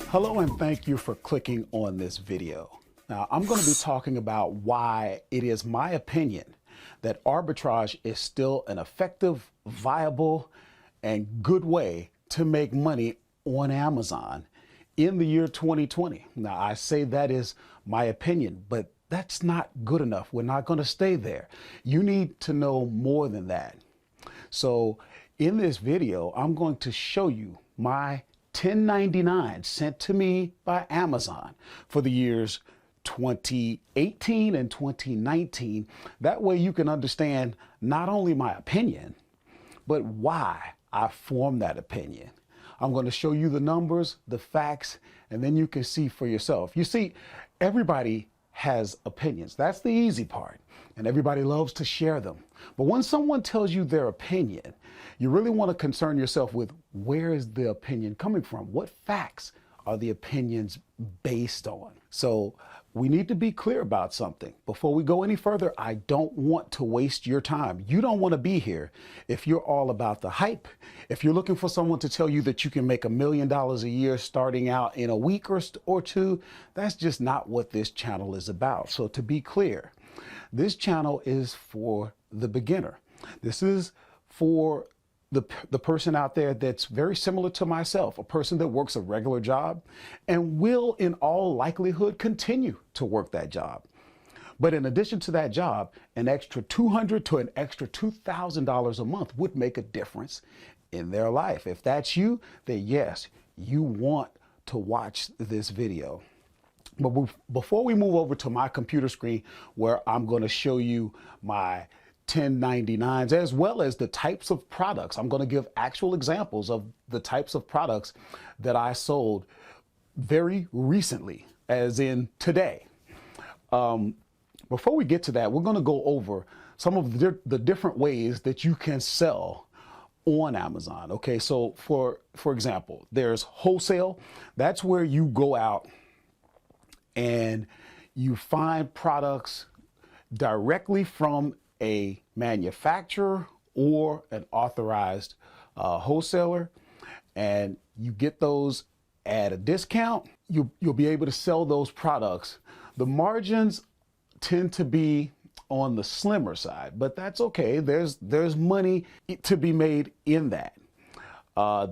Hello and thank you for clicking on this video. Now I'm going to be talking about why it is my opinion that arbitrage is still an effective, viable, and good way to make money on Amazon in the year 2020. Now I say that is my opinion, but that's not good enough. We're not going to stay there. You need to know more than that. So in this video, I'm going to show you my 1099 sent to me by Amazon for the years 2018 and 2019. That way you can understand not only my opinion, but why I formed that opinion. I'm going to show you the numbers, the facts, and then you can see for yourself. You see, everybody has opinions. That's the easy part. And everybody loves to share them. But when someone tells you their opinion, you really want to concern yourself with where is the opinion coming from? What facts are the opinions based on? So we need to be clear about something. Before we go any further, I don't want to waste your time. You don't want to be here if you're all about the hype. If you're looking for someone to tell you that you can make $1 million a year starting out in a week or two, that's just not what this channel is about. So to be clear, this channel is for the beginner. This is for the person out there that's very similar to myself, a person that works a regular job and will in all likelihood continue to work that job. But in addition to that job, an extra $200 to an extra $2,000 a month would make a difference in their life. If that's you, then yes, you want to watch this video. But before we move over to my computer screen where I'm going to show you my 1099s as well as the types of products, I'm going to give actual examples of the types of products that I sold very recently, as in today. Before we get to that, we're going to go over some of the different ways that you can sell on Amazon. Okay, so for example, there's wholesale. That's where you go out and you find products directly from a manufacturer or an authorized wholesaler, and you get those at a discount. You'll be able to sell those products. The margins tend to be on the slimmer side, but that's okay. There's money to be made in that.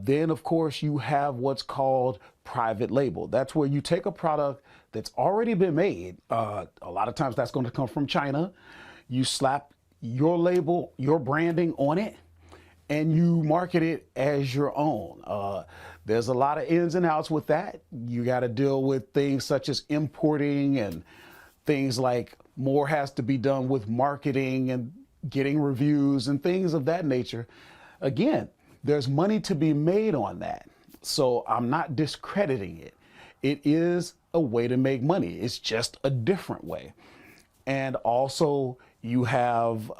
Then of course you have what's called private label. That's where you take a product that's already been made. A lot of times that's going to come from China. You slap your label, your branding on it, and you market it as your own. There's a lot of ins and outs with that. You got to deal with things such as importing and things like more has to be done with marketing and getting reviews and things of that nature. Again, there's money to be made on that. So I'm not discrediting it. It is a way to make money. It's just a different way. And also you have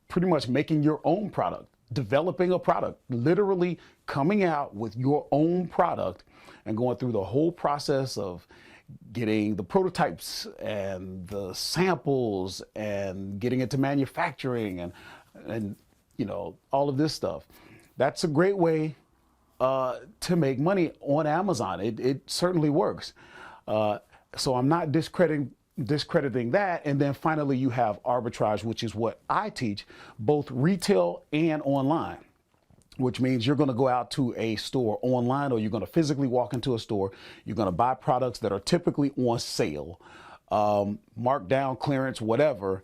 pretty much making your own product, developing a product, literally coming out with your own product and going through the whole process of getting the prototypes and the samples and getting it to manufacturing and you know, all of this stuff. That's a great way to make money on Amazon. It certainly works. So I'm not discrediting that. And then finally you have arbitrage, which is what I teach, both retail and online, which means you're going to go out to a store online, or you're going to physically walk into a store. You're going to buy products that are typically on sale, markdown, clearance, whatever.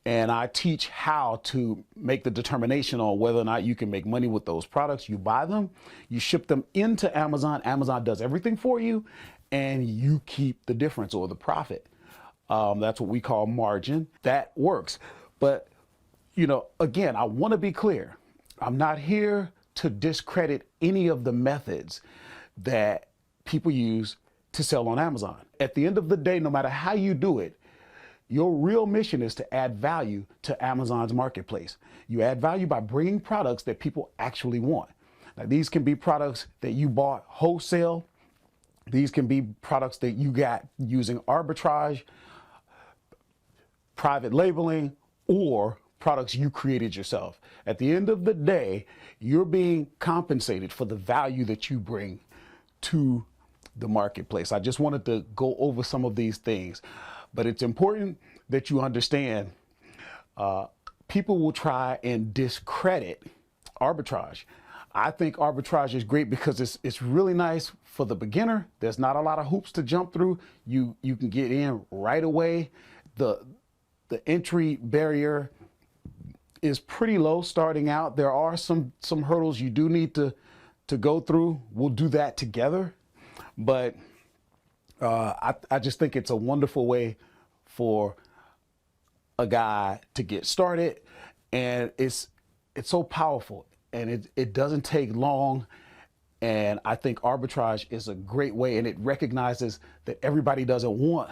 And I teach how to make the determination on whether or not you can make money with those products. You buy them, you ship them into Amazon. Amazon does everything for you, and you keep the difference or the profit. That's what we call margin. That works. But, you know, again, I want to be clear. I'm not here to discredit any of the methods that people use to sell on Amazon. At the end of the day, no matter how you do it, your real mission is to add value to Amazon's marketplace. You add value by bringing products that people actually want. Now, these can be products that you bought wholesale. These can be products that you got using arbitrage, private labeling, or products you created yourself. At the end of the day, you're being compensated for the value that you bring to the marketplace. I just wanted to go over some of these things, but it's important that you understand people will try and discredit arbitrage. I think arbitrage is great because it's really nice for the beginner. There's not a lot of hoops to jump through. You can get in right away. The entry barrier is pretty low starting out. There are some hurdles you do need to go through. We'll do that together. But I just think it's a wonderful way for a guy to get started, and it's so powerful, and it doesn't take long. And I think arbitrage is a great way, and it recognizes that everybody doesn't want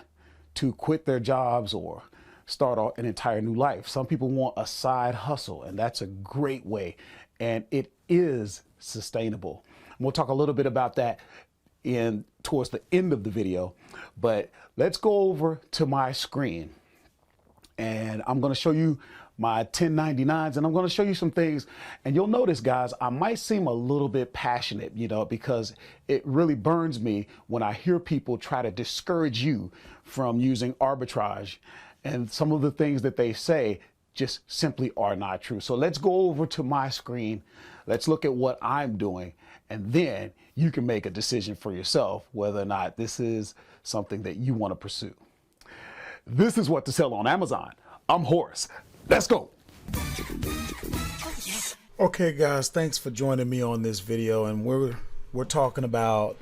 to quit their jobs or start an entire new life. Some people want a side hustle, and that's a great way, and it is sustainable. And we'll talk a little bit about that towards the end of the video, but let's go over to my screen, and I'm going to show you my 1099s, and I'm going to show you some things. And you'll notice, guys, I might seem a little bit passionate, because it really burns me when I hear people try to discourage you from using arbitrage, and some of the things that they say just simply are not true. So let's go over to my screen. Let's look at what I'm doing, and then you can make a decision for yourself whether or not this is something that you want to pursue. This is what to sell on Amazon. I'm Horace. Let's go. Okay, guys, thanks for joining me on this video. And we're talking about,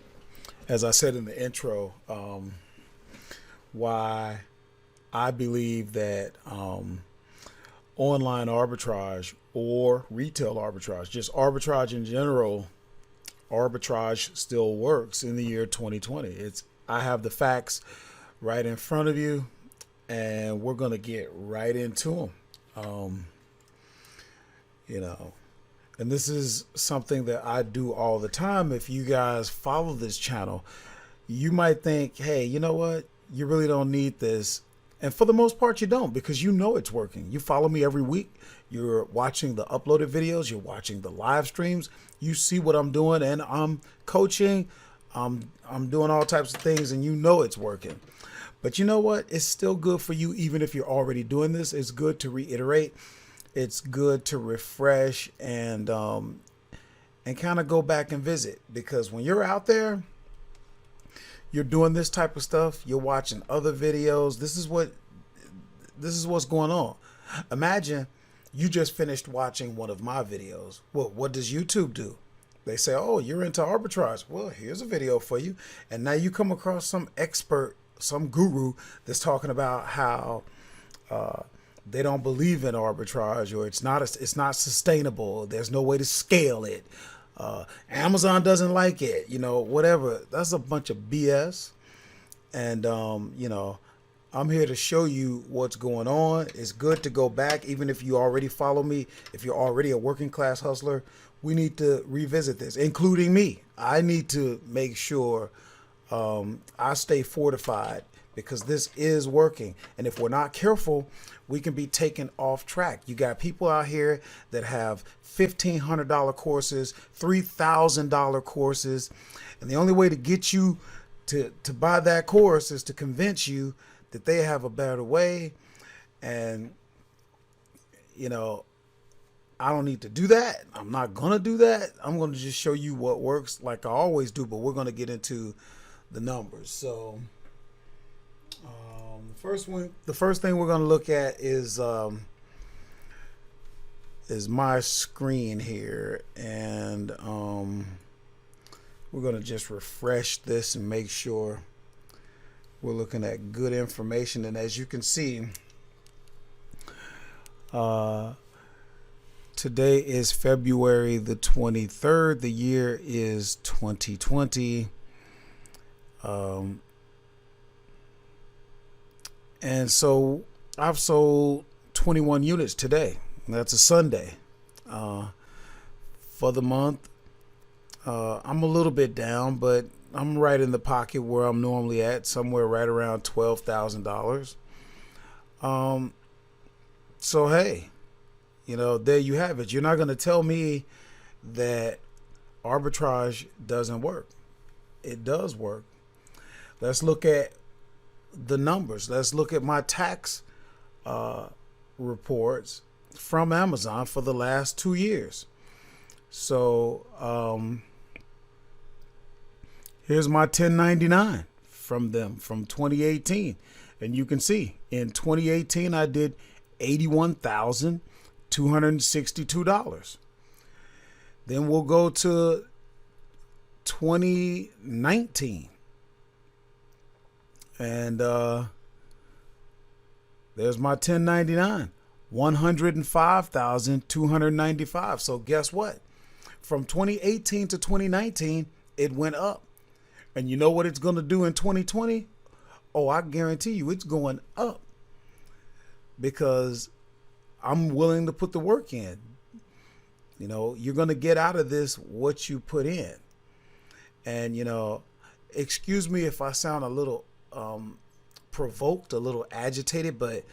as I said in the intro, why I believe that online arbitrage or retail arbitrage, just arbitrage in general, arbitrage still works in the year 2020. I have the facts right in front of you, and we're going to get right into them. And this is something that I do all the time. If you guys follow this channel, you might think, hey, you know what? You really don't need this. And for the most part, you don't, because you know it's working. You follow me every week. You're watching the uploaded videos. You're watching the live streams. You see what I'm doing, and I'm coaching. I'm doing all types of things, and you know it's working. But you know what? It's still good for you, even if you're already doing this. It's good to reiterate. It's good to refresh and kind of go back and visit, because when you're out there, you're doing this type of stuff. You're watching other videos. This is what's going on. Imagine you just finished watching one of my videos. Well, what does YouTube do? They say, oh, you're into arbitrage. Well, here's a video for you. And now you come across some expert, some guru that's talking about how they don't believe in arbitrage, or it's not sustainable. There's no way to scale it. Amazon doesn't like it, whatever. That's a bunch of BS. And, I'm here to show you what's going on. It's good to go back, even if you already follow me. If you're already a working class hustler, we need to revisit this, including me. I need to make sure I stay fortified, because this is working. And if we're not careful, we can be taken off track. You got people out here that have $1,500 courses, $3,000 courses. And the only way to get you to buy that course is to convince you that they have a better way. And, I don't need to do that. I'm not going to do that. I'm going to just show you what works like I always do, but we're going to get into the numbers. So the first thing we're going to look at is my screen here, and we're going to just refresh this and make sure we're looking at good information. And as you can see, today is February the 23rd. The year is 2020. And so I've sold 21 units today. That's a Sunday. For the month, I'm a little bit down, but I'm right in the pocket where I'm normally at, somewhere right around $12,000. So, hey, there you have it. You're not going to tell me that arbitrage doesn't work. It does work. Let's look at the numbers. Let's look at my tax reports from Amazon for the last 2 years. So here's my 1099 from them from 2018. And you can see in 2018, I did $81,262. Then we'll go to 2019. And there's my 1099, $105,295. So guess what? From 2018 to 2019, it went up. And you know what it's going to do in 2020? Oh, I guarantee you it's going up, because I'm willing to put the work in. You're going to get out of this what you put in. And, excuse me if I sound a little provoked, a little agitated, but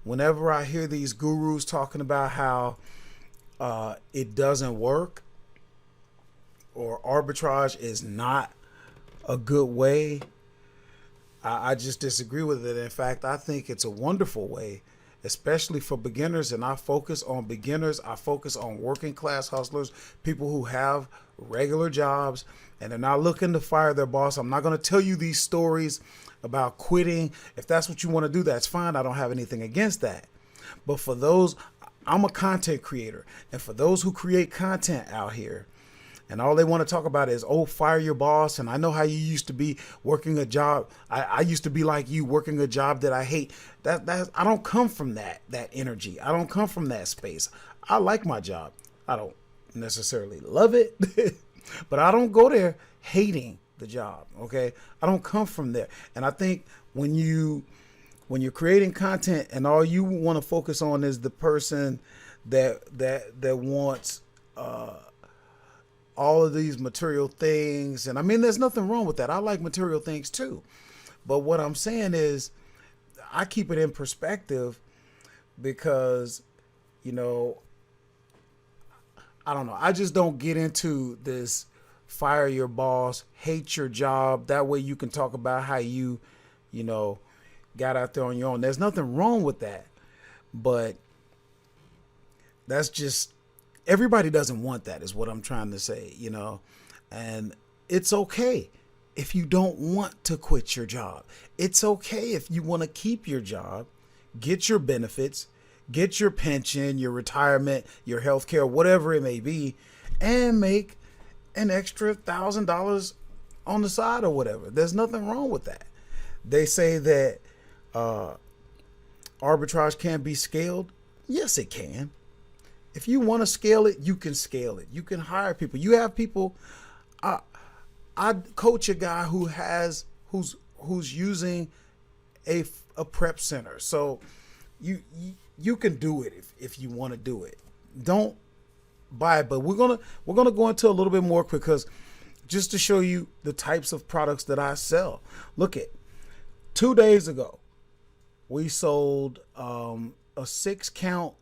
whenever I hear these gurus talking about how it doesn't work, or arbitrage is not a good way, I just disagree with it. In fact, I think it's a wonderful way, especially for beginners. And I focus on beginners. I focus on working class hustlers, people who have regular jobs and they're not looking to fire their boss. I'm not going to tell you these stories about quitting. If that's what you want to do, that's fine. I don't have anything against that. But for those, I'm a content creator. And for those who create content out here, and all they want to talk about is, oh, fire your boss. And I know how you used to be working a job. I used to be like you, working a job that I hate. That I don't come from that energy. I don't come from that space. I like my job. I don't necessarily love it, but I don't go there hating the job. Okay. I don't come from there. And I think when you're creating content and all you want to focus on is the person that wants, all of these material things. And I mean, there's nothing wrong with that. I like material things too. But what I'm saying is I keep it in perspective because, I don't know. I just don't get into this fire your boss, hate your job. That way you can talk about how you got out there on your own. There's nothing wrong with that. But that's just, everybody doesn't want that, is what I'm trying to say, and it's okay if you don't want to quit your job. It's okay if you want to keep your job, get your benefits, get your pension, your retirement, your health care, whatever it may be, and make an extra $1,000 on the side or whatever. There's nothing wrong with that. They say that arbitrage can't be scaled. Yes, it can. If you want to scale it, you can scale it. You can hire people. You have people. I coach a guy who's using a prep center. So you can do it if you want to do it. Don't buy it. But we're gonna go into a little bit more because just to show you the types of products that I sell. Look at 2 days ago, we sold a 6-count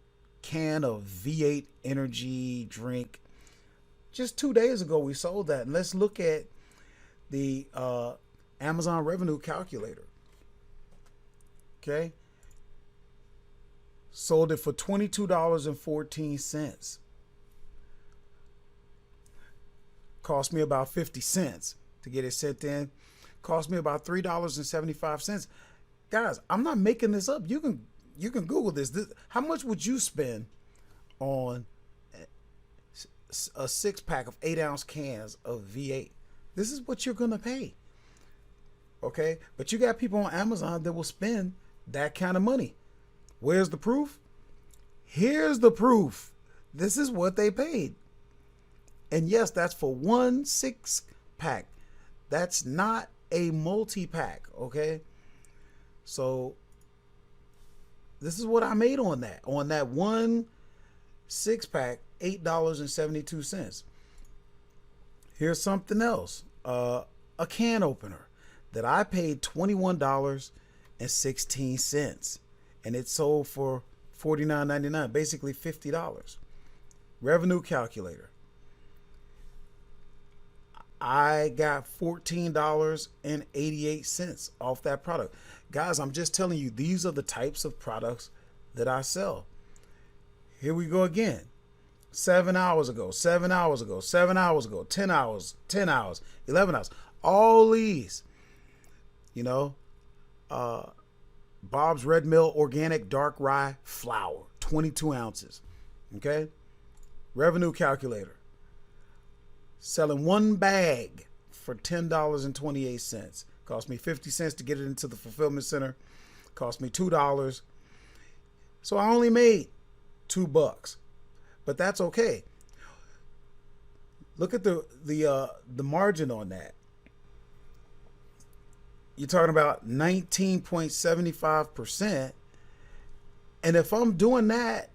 can of V8 energy drink. Just 2 days ago we sold that. And let's look at the Amazon revenue calculator. Okay, sold it for $22.14. Cost me about 50 cents to get it sent in. Cost me about $3.75. Guys, I'm not making this up. You can Google this. How much would you spend on a 6-pack of 8-ounce cans of V8? This is what you're going to pay. Okay? But you got people on Amazon that will spend that kind of money. Where's the proof? Here's the proof. This is what they paid. And yes, that's for one 6-pack. That's not a multi-pack. Okay? So this is what I made on that. On that one 6-pack, $8.72. Here's something else. A can opener that I paid $21.16. And it sold for $49.99, basically $50. Revenue calculator. I got $14.88 off that product. Guys, I'm just telling you, these are the types of products that I sell. Here we go again. 7 hours ago, 7 hours ago, 7 hours ago, 10 hours, 10 hours, 11 hours. All these, Bob's Red Mill Organic Dark Rye Flour, 22 ounces. Okay? Revenue calculator. Selling one bag for $10.28. Cost me 50 cents to get it into the fulfillment center. Cost me $2. So I only made $2, but that's okay. Look at the margin on that. You're talking about 19.75%. And if I'm doing that,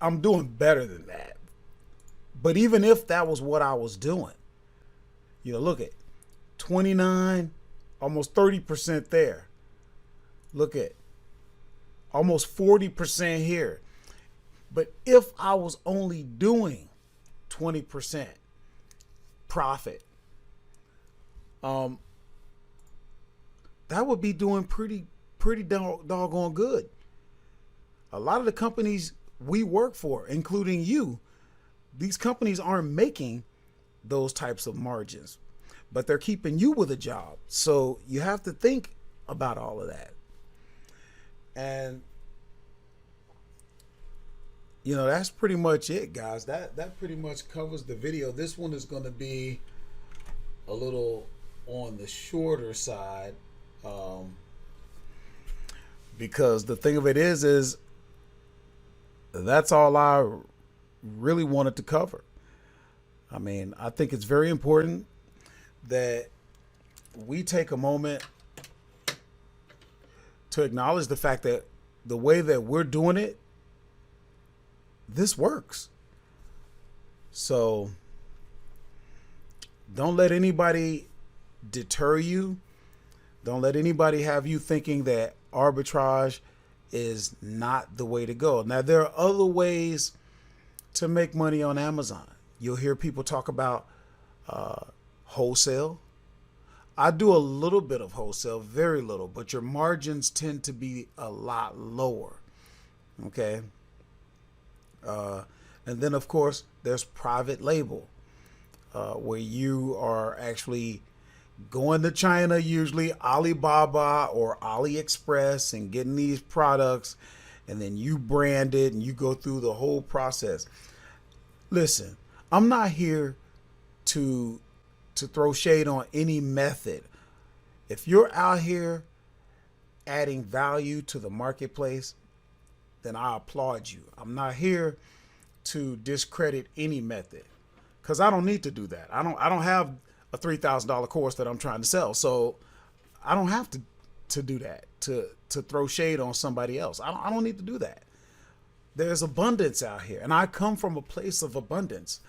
I'm doing better than that. But even if that was what I was doing, look at 29, almost 30% there. Look at almost 40% here. But if I was only doing 20% profit, that would be doing pretty doggone good. A lot of the companies we work for, including you, these companies aren't making those types of margins, but they're keeping you with a job. So you have to think about all of that. And that's pretty much it, guys. That pretty much covers the video. This one is going to be a little on the shorter side, because the thing of it is that's all I really wanted to cover. I mean, I think it's very important that we take a moment to acknowledge the fact that the way that we're doing it, this works. So don't let anybody deter you. Don't let anybody have you thinking that arbitrage is not the way to go. Now, there are other ways to make money on Amazon. You'll hear people talk about wholesale. I do a little bit of wholesale, very little, but your margins tend to be a lot lower. Okay. And then, of course, there's private label, where you are actually going to China, usually Alibaba or AliExpress, and getting these products, and then you brand it and you go through the whole process. Listen, I'm not here to throw shade on any method. If you're out here adding value to the marketplace, then I applaud you. I'm not here to discredit any method, because I don't need to do that. I don't have a $3,000 course that I'm trying to sell, so I don't have to do that to throw shade on somebody else. I don't need to do that. There's abundance out here, and I come from a place of abundance.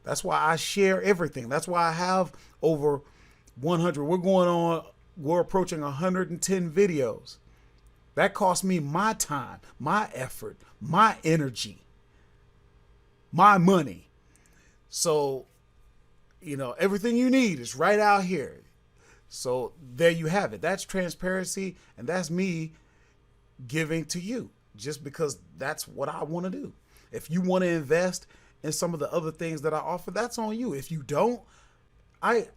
That's why I share everything. That's why I have over 100. We're approaching 110 videos. That cost me my time, my effort, my energy, my money. So, everything you need is right out here. So there you have it. That's transparency, and that's me giving to you just because that's what I want to do. If you want to invest in some of the other things that I offer, that's on you. If you don't, I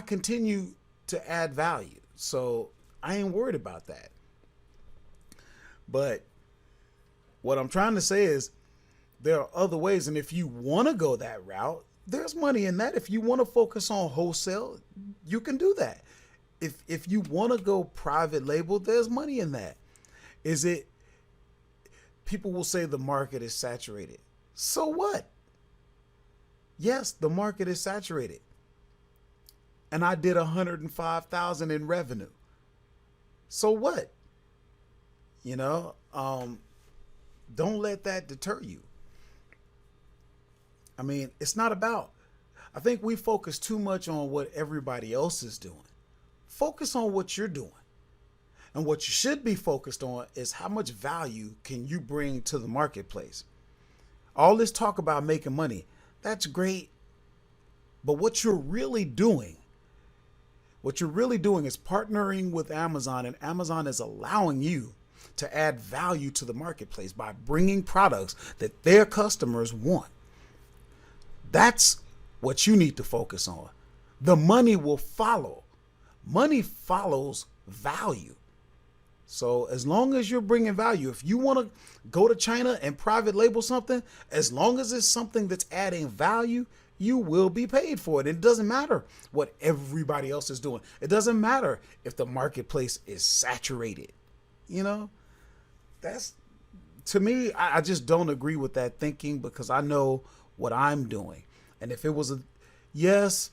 continue to add value. So I ain't worried about that. But what I'm trying to say is there are other ways. And if you want to go that route, there's money in that. If you want to focus on wholesale, you can do that. If you want to go private label, there's money in that. People will say the market is saturated. So what? Yes, the market is saturated. And I did $105,000 in revenue. So what? Don't let that deter you. I mean, it's not about, I think we focus too much on what everybody else is doing. Focus on what you're doing. And what you should be focused on is how much value can you bring to the marketplace. All this talk about making money, that's great. But what you're really doing is partnering with Amazon, and Amazon is allowing you to add value to the marketplace by bringing products that their customers want. That's what you need to focus on. The money will follow. Money follows value. So as long as you're bringing value, if you want to go to China and private label something, as long as it's something that's adding value, you will be paid for it. It doesn't matter what everybody else is doing. It doesn't matter if the marketplace is saturated. You know, that's, to me, I just don't agree with that thinking, because I know what I'm doing. And if it was yes,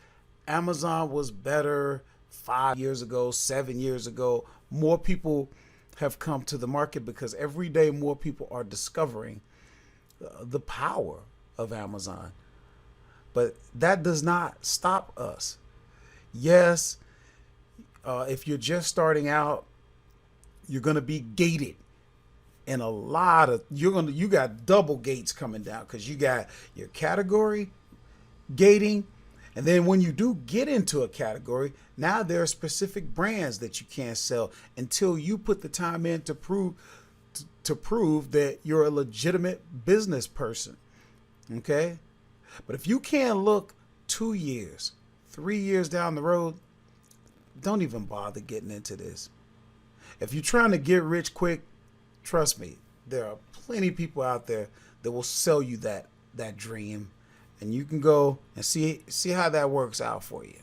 Amazon was better 5 years ago, 7 years ago, more people have come to the market because every day more people are discovering the power of Amazon. But that does not stop us. Yes, if you're just starting out, you're going to be gated. And you got double gates coming down, because you got your category gating. And then when you do get into a category, now there are specific brands that you can't sell until you put the time in to prove that you're a legitimate business person. Okay? But if you can't look 2 years, 3 years down the road, don't even bother getting into this. If you're trying to get rich quick, trust me, there are plenty of people out there that will sell you that dream. And you can go and see how that works out for you.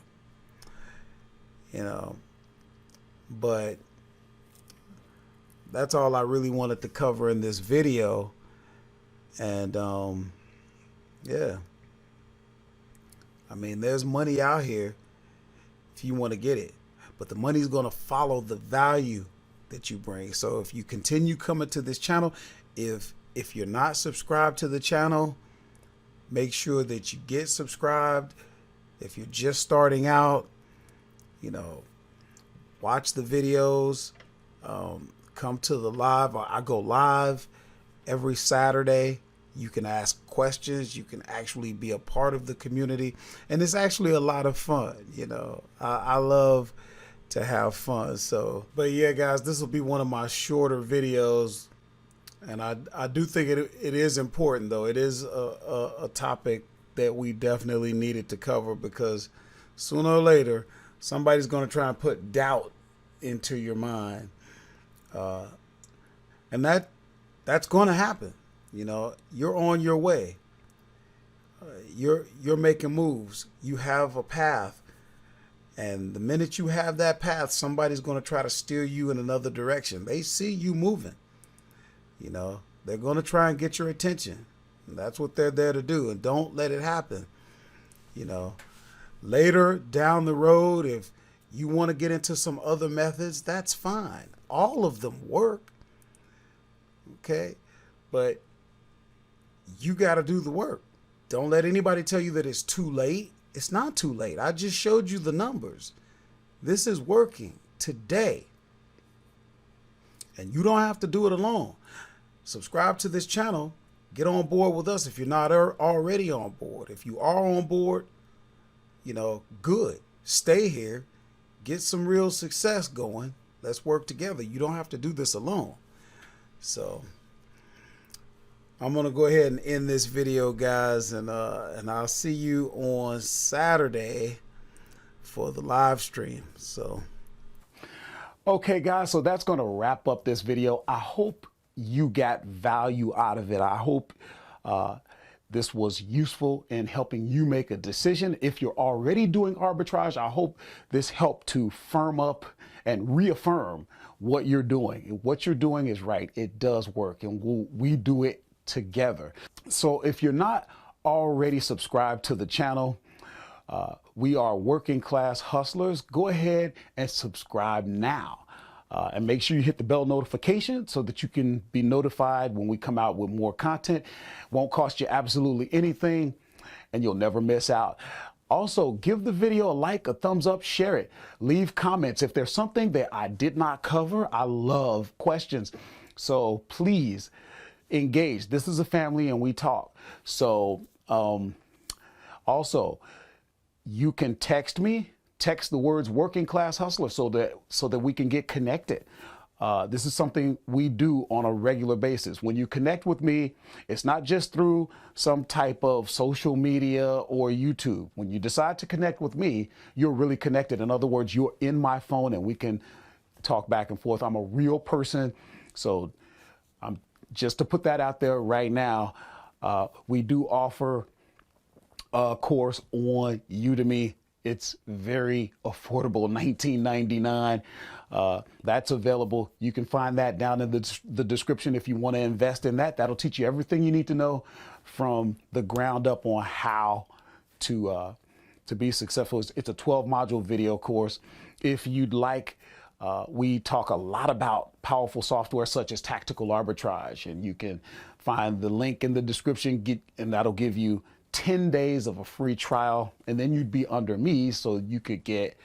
You know, but that's all I really wanted to cover in this video. And yeah, I mean, there's money out here if you want to get it, but the money's going to follow the value that you bring. So if you continue coming to this channel, if you're not subscribed to the channel, make sure that you get subscribed. If you're just starting out, you know, watch the videos, come to the live. I go live every Saturday. You can ask questions. You can actually be a part of the community. And it's actually a lot of fun. You know, I love to have fun. So, but yeah, guys, this will be one of my shorter videos. And I do think it is important, though. It is a topic that we definitely needed to cover, because sooner or later, somebody's going to try and put doubt into your mind. And that's going to happen. You know, you're on your way. You're making moves. You have a path. And the minute you have that path, somebody's going to try to steer you in another direction. They see you moving. You know, they're going to try and get your attention. And that's what they're there to do. And don't let it happen. You know, later down the road, if you want to get into some other methods, that's fine. All of them work. Okay. But you got to do the work. Don't let anybody tell you that it's too late. It's not too late. I just showed you the numbers. This is working today. And you don't have to do it alone. Subscribe to this channel. Get on board with us if you're not already on board. If you are on board, you know, good. Stay here. Get some real success going. Let's work together. You don't have to do this alone. So I'm going to go ahead and end this video, guys. And I'll see you on Saturday for the live stream. So. Okay, guys, so that's going to wrap up this video. I hope you got value out of it. I hope this was useful in helping you make a decision. If you're already doing arbitrage, I hope this helped to firm up and reaffirm what you're doing. What you're doing is right. It does work, and we do it together. So if you're not already subscribed to the channel, we are working class hustlers. Go ahead and subscribe now. And make sure you hit the bell notification so that you can be notified when we come out with more content. Won't cost you absolutely anything, and you'll never miss out. Also, give the video a like, a thumbs up, share it, leave comments. If there's something that I did not cover, I love questions. So please engage. This is a family and we talk. So also, you can text me, text the words working class hustler so that we can get connected. This is something we do on a regular basis. When you connect with me, it's not just through some type of social media or YouTube. When you decide to connect with me, you're really connected. In other words, you're in my phone and we can talk back and forth. I'm a real person. So just to put that out there right now, we do offer a course on Udemy. It's very affordable, $19.99. That's available. You can find that down in the description if you want to invest in that. That'll teach you everything you need to know from the ground up on how to be successful. It's a 12-module video course. If you'd like, we talk a lot about powerful software such as tactical arbitrage, and you can find the link in the description, and that'll give you 10 days of a free trial, and then you'd be under me so you could get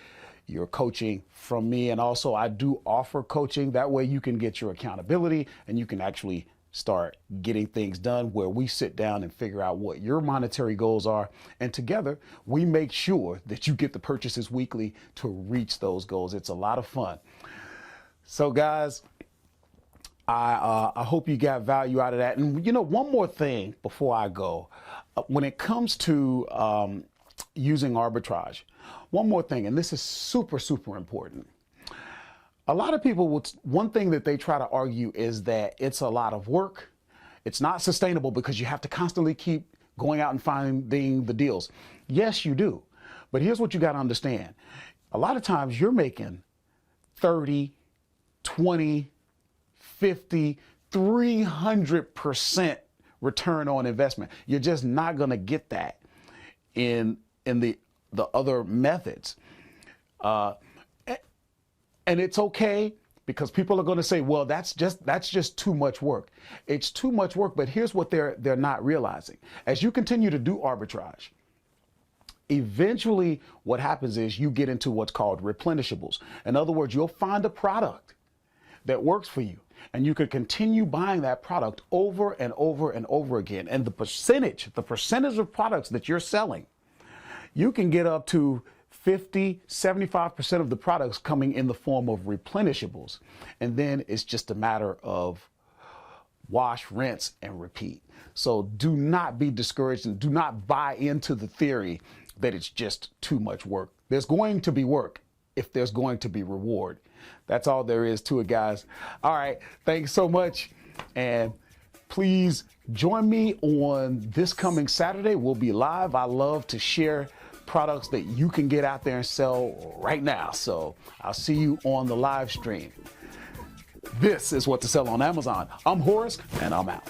your coaching from me. And also I do offer coaching. That way you can get your accountability and you can actually start getting things done, where we sit down and figure out what your monetary goals are. And together we make sure that you get the purchases weekly to reach those goals. It's a lot of fun. So guys, I hope you got value out of that. And one more thing before I go, when it comes to using arbitrage, one more thing, and this is super, super important. A lot of people, one thing that they try to argue is that it's a lot of work. It's not sustainable because you have to constantly keep going out and finding the deals. Yes, you do. But here's what you got to understand. A lot of times you're making 30, 20, 50, 300% return on investment. You're just not going to get that in the other methods. And it's okay, because people are going to say, well, that's just too much work. It's too much work, but here's what they're not realizing. As you continue to do arbitrage, eventually what happens is you get into what's called replenishables. In other words, you'll find a product that works for you, and you could continue buying that product over and over and over again. And the percentage of products that you're selling, you can get up to 50, 75% of the products coming in the form of replenishables. And then it's just a matter of wash, rinse, and repeat. So do not be discouraged and do not buy into the theory that it's just too much work. There's going to be work if there's going to be reward. That's all there is to it, guys. All right, thanks so much. And please join me on this coming Saturday. We'll be live. I love to share products that you can get out there and sell right now. So I'll see you on the live stream. This is What to Sell on Amazon. I'm Horace, and I'm out.